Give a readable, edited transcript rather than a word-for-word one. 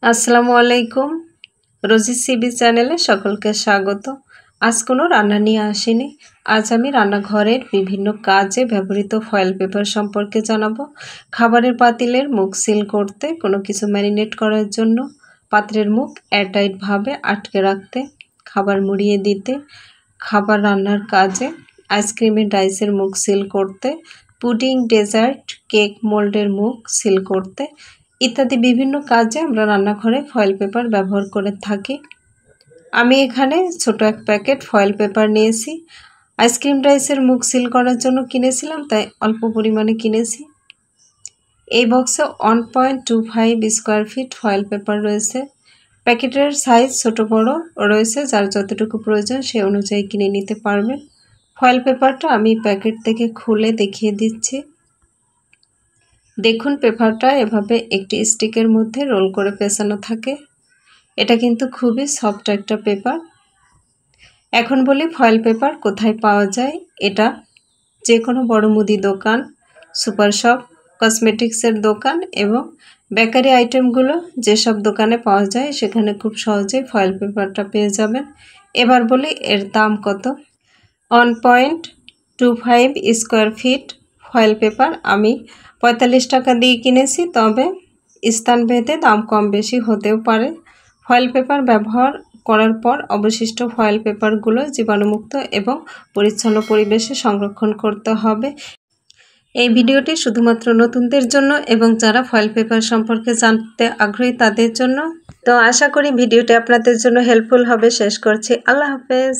আসসালামু আলাইকুম। রোজি সিবি চ্যানেলে সকলকে স্বাগত। আজ কোনো রান্না নিয়ে আসিনি। আজ আমি রান্নাঘরের বিভিন্ন কাজে ব্যবহৃত ফয়েল পেপার সম্পর্কে জানাবো। খাবারের পাতিলের মুখ সিল করতে, কোনো কিছু ম্যারিনেট করার জন্য, পাত্রের মুখ এয়ারটাইটভাবে আটকে রাখতে, খাবার মুড়িয়ে দিতে, খাবার রান্নার কাজে, আইসক্রিমের ডাইসের মুখ সিল করতে, পুডিং, ডেজার্ট, কেক মোল্ডের মুখ সিল করতে ইত্যাদি বিভিন্ন কাজে আমরা রান্নাঘরে ফয়েল পেপার ব্যবহার করে থাকি। আমি এখানে ছোট এক প্যাকেট ফয়েল পেপার নিয়েছি। আইসক্রিম ডাইসের মুখ সিল করার জন্য কিনেছিলাম, তাই অল্প পরিমাণে কিনেছি। এই বক্সে 1.25 স্কোয়ার ফিট ফয়েল পেপার রয়েছে। প্যাকেটের সাইজ ছোট বড় রয়েছে, যার যতটুকু প্রয়োজন সে অনুযায়ী কিনে নিতে পারবেন। ফয়েল পেপারটা আমি প্যাকেট থেকে খুলে দেখিয়ে দিচ্ছি। দেখুন, পেপারটা এভাবে একটি স্টিকের মধ্যে রোল করে পেঁচানো থাকে। এটা কিন্তু খুবই সফট একটা পেপার। এখন বলি ফয়েল পেপার কোথায় পাওয়া যায়। এটা যে কোনো বড় মুদি দোকান, সুপার শপ, কসমেটিক্সের দোকান এবং বেকারি আইটেমগুলো যেসব দোকানে পাওয়া যায় সেখানে খুব সহজেই ফয়েল পেপারটা পেয়ে যাবেন। এবার বলি এর দাম কত। 1.25 স্কোয়ার ফিট ফয়েল পেপার আমি 45 টাকা দিয়ে কিনেছি, তবে স্থানভেদে দাম কম বেশি হতেও পারে। ফয়েল পেপার ব্যবহার করার পর অবশিষ্ট ফয়েল পেপারগুলো জীবাণুমুক্ত এবং পরিচ্ছন্ন পরিবেশে সংরক্ষণ করতে হবে। এই ভিডিওটি শুধুমাত্র নতুনদের জন্য এবং যারা ফয়েল পেপার সম্পর্কে জানতে আগ্রহী তাদের জন্য। তো আশা করি ভিডিওটি আপনাদের জন্য হেল্পফুল হবে। শেষ করছি। আল্লাহ হাফেজ।